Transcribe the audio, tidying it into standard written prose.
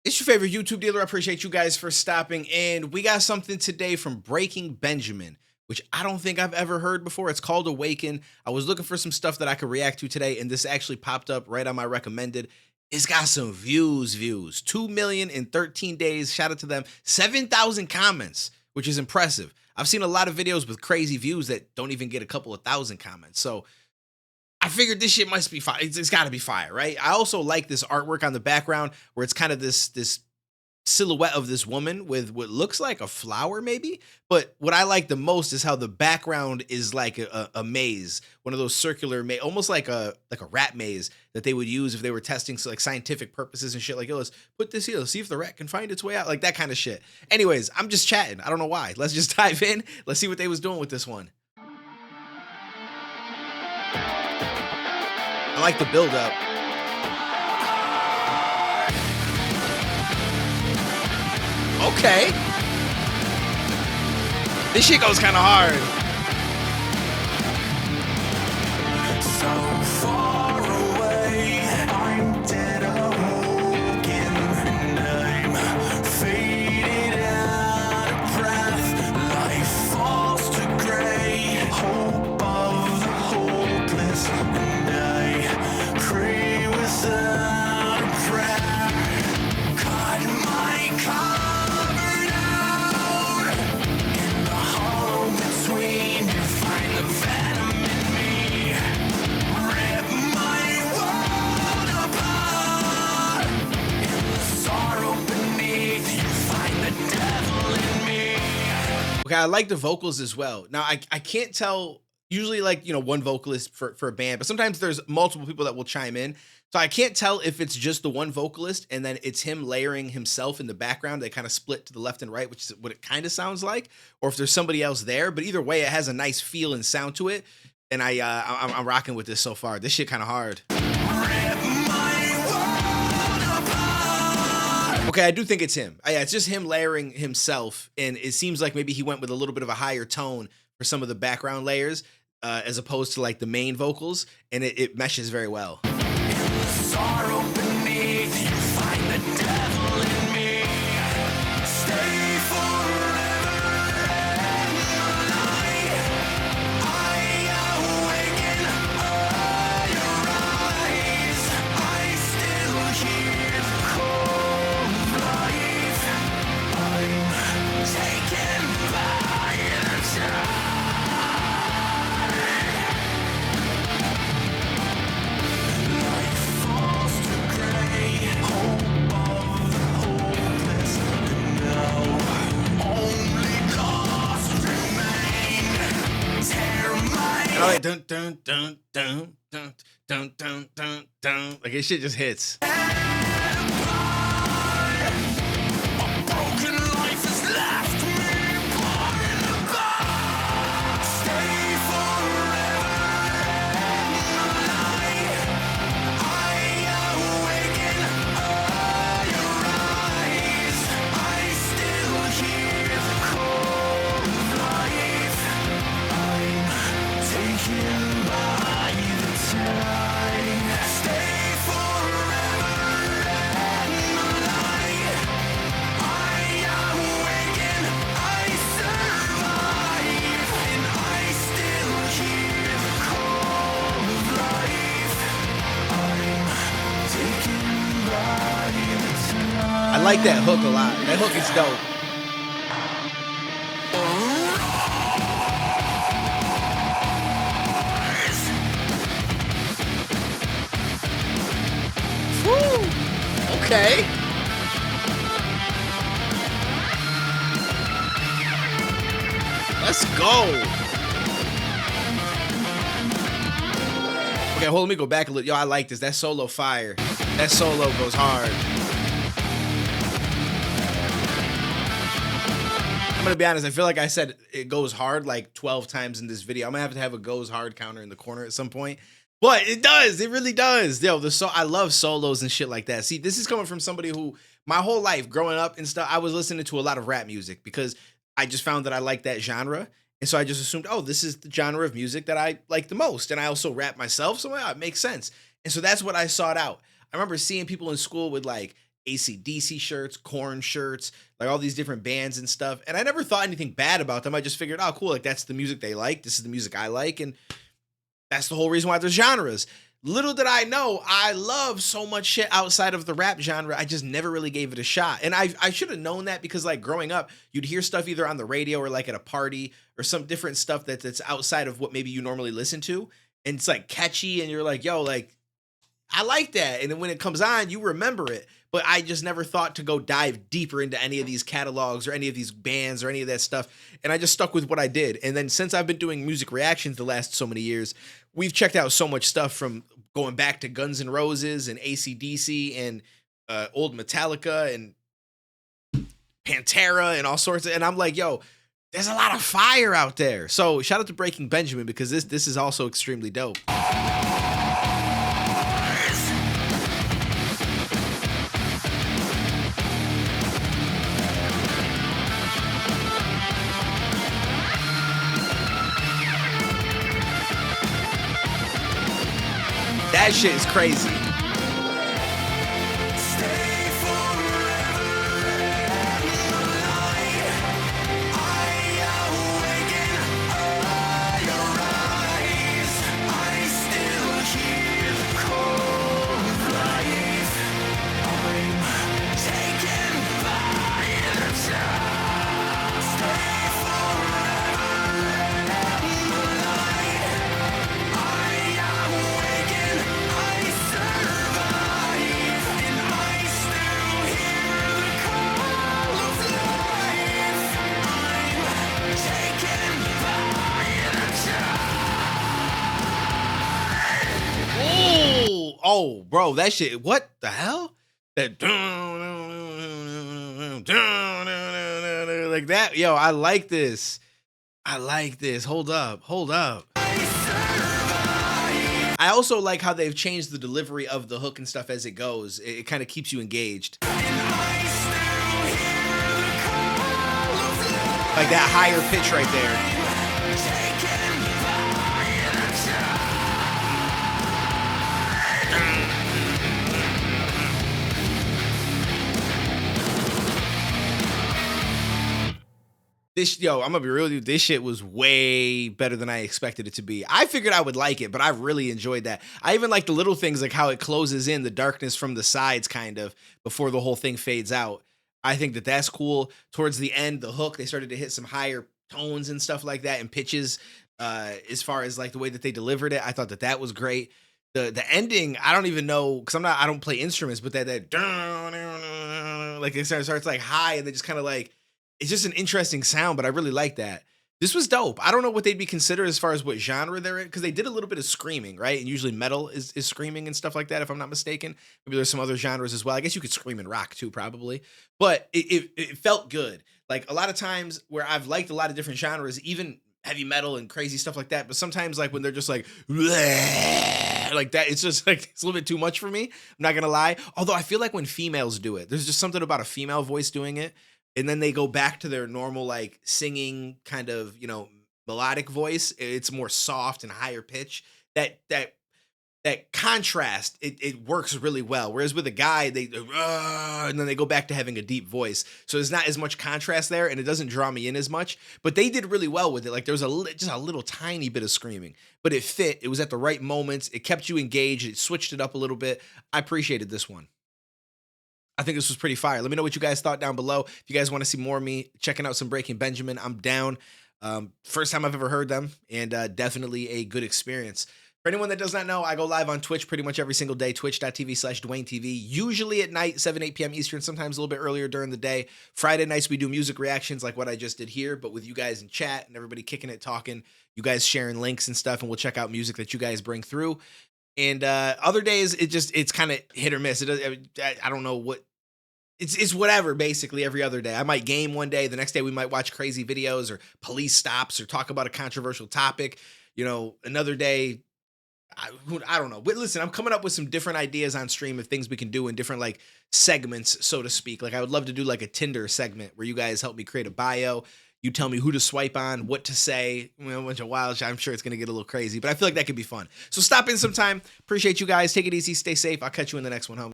It's your favorite YouTube dealer. I appreciate you guys for stopping in. We got something today from Breaking Benjamin, which I don't think I've ever heard before. It's called Awaken. I was looking for some stuff that I could react to today, and this actually popped up right on my recommended. It's got some views. 2 million in 13 days. Shout out to them. 7,000 comments, which is impressive. I've seen a lot of videos with crazy views that don't even get a couple of thousand comments. So I figured this shit must be fire. It's got to be fire, right? I also like this artwork on the background where it's kind of this silhouette of this woman with what looks like a flower, maybe. But what I like the most is how the background is like a maze, one of those circular, almost like a rat maze that they would use if they were testing like scientific purposes and shit. Like, yo, let's put this here, let's see if the rat can find its way out, like that kind of shit. Anyways, I'm just chatting. I don't know why. Let's just dive in. Let's see what they was doing with this one. I like the build up. Okay. This shit goes kind of hard. So far away, I'm dead awoken, and I'm faded out of breath. Life falls to gray, hope of the hopeless, and I pray without a prayer. Cut my cover down, in the hollow between you find the venom in me. Rip my world apart, in the sorrow beneath you find the devil in me. Okay, I like the vocals as well. Now I can't tell, usually like, one vocalist for a band, but sometimes there's multiple people that will chime in. So I can't tell if it's just the one vocalist and then it's him layering himself in the background. They kind of split to the left and right, which is what it kind of sounds like, or if there's somebody else there. But either way, it has a nice feel and sound to it. And I'm rocking with this so far. This shit kind of hard. Rip my world apart. Okay, I do think it's him. Yeah, it's just him layering himself, and it seems like maybe he went with a little bit of a higher tone for some of the background layers, as opposed to like the main vocals, and it meshes very well. Sorrow beneath you find the devil in me. Stay forever in the light. I awaken your eyes. I still hear the call of life. I'm taken by the tide. And I'm like dun dun dun dun dun dun dun dun dun. Like this shit just hits. Broken life has left me blind apart. Stay forever in the light. I awaken your eyes. I still hear the call of life. I'm taken by the tide. Stay forever in the light. I awaken, I survive, and I still hear the call of life. I'm taken by the tide. I like that hook a lot. That hook is dope. Woo! Okay. Let's go. Okay, hold on, let me go back a little. Yo, I like this. That solo fire. That solo goes hard. I'm gonna be honest, I feel like I said it goes hard like 12 times in this video. I'm gonna have to have a goes hard counter in the corner at some point. But it does, it really does. Yo, I love solos and shit like that. See, this is coming from somebody who my whole life growing up and stuff, I was listening to a lot of rap music because I just found that I like that genre. And so I just assumed, oh, this is the genre of music that I like the most. And I also rap myself, so yeah, it makes sense. And so that's what I sought out. I remember seeing people in school with like AC/DC shirts, Corn shirts, like all these different bands and stuff. And I never thought anything bad about them. I just figured, oh, cool, like that's the music they like. This is the music I like, and that's the whole reason why there's genres. Little did I know, I love so much shit outside of the rap genre. I just never really gave it a shot. And I should have known that because, like, growing up, you'd hear stuff either on the radio or like at a party or some different stuff that's outside of what maybe you normally listen to. And it's like catchy, and you're like, yo, like, I like that. And then when it comes on, you remember it. But I just never thought to go dive deeper into any of these catalogs or any of these bands or any of that stuff. And I just stuck with what I did. And then since I've been doing music reactions the last so many years, we've checked out so much stuff, from going back to Guns N' Roses and AC/DC and old Metallica and Pantera and all sorts of, and I'm like, yo, there's a lot of fire out there. So shout out to Breaking Benjamin, because this is also extremely dope. That shit is crazy. Stay forever in the light. I awaken, I rise. I still hear the call of life. I'm taken by the tide. Stay forever in the light. I awaken, I survive, and I still hear the call of life. I'm taken by the tide. Oh, bro, that shit. What the hell? That like that. Yo, I like this. I like this. Hold up. Hold up. I also like how they've changed the delivery of the hook and stuff as it goes. It kind of keeps you engaged. Like that higher pitch right there. I'm gonna be real with you. This shit was way better than I expected it to be. I figured I would like it, but I really enjoyed that. I even like the little things, like how it closes in the darkness from the sides, kind of before the whole thing fades out. I think that that's cool. Towards the end, the hook, they started to hit some higher tones and stuff like that, and pitches. As far as like the way that they delivered it, I thought that that was great. The ending, I don't even know, because I don't play instruments, but that like it starts like high, and they just kind of like, it's just an interesting sound, but I really like that. This was dope. I don't know what they'd be considered as far as what genre they're in, because they did a little bit of screaming, right? And usually metal is screaming and stuff like that, if I'm not mistaken. Maybe there's some other genres as well. I guess you could scream in rock too, probably. But it felt good. Like a lot of times where I've liked a lot of different genres, even heavy metal and crazy stuff like that. But sometimes like when they're just like that, it's just like, it's a little bit too much for me. I'm not gonna lie. Although I feel like when females do it, there's just something about a female voice doing it, and then they go back to their normal like singing kind of, melodic voice. It's more soft and higher pitch. That contrast, it works really well. Whereas with a guy, they and then they go back to having a deep voice, so there's not as much contrast there, and it doesn't draw me in as much. But they did really well with it. Like there was just a little tiny bit of screaming, but it fit. It was at the right moments. It kept you engaged. It switched it up a little bit. I appreciated this one. I think this was pretty fire. Let me know what you guys thought down below. If you guys want to see more of me checking out some Breaking Benjamin, I'm down. First time I've ever heard them, and definitely a good experience. For anyone that does not know, I go live on Twitch pretty much every single day, twitch.tv/DuaneTV, usually at night, 7, 8 p.m. Eastern, sometimes a little bit earlier during the day. Friday nights, we do music reactions like what I just did here, but with you guys in chat and everybody kicking it, talking, you guys sharing links and stuff, and we'll check out music that you guys bring through. And other days, it's kind of hit or miss. I don't know what. It's whatever, basically, every other day. I might game one day. The next day, we might watch crazy videos or police stops or talk about a controversial topic. Another day, I don't know. But listen, I'm coming up with some different ideas on stream of things we can do in different like segments, so to speak. Like I would love to do like a Tinder segment where you guys help me create a bio. You tell me who to swipe on, what to say, a bunch of wild shit. I'm sure it's going to get a little crazy, but I feel like that could be fun. So stop in sometime. Appreciate you guys. Take it easy. Stay safe. I'll catch you in the next one, homie.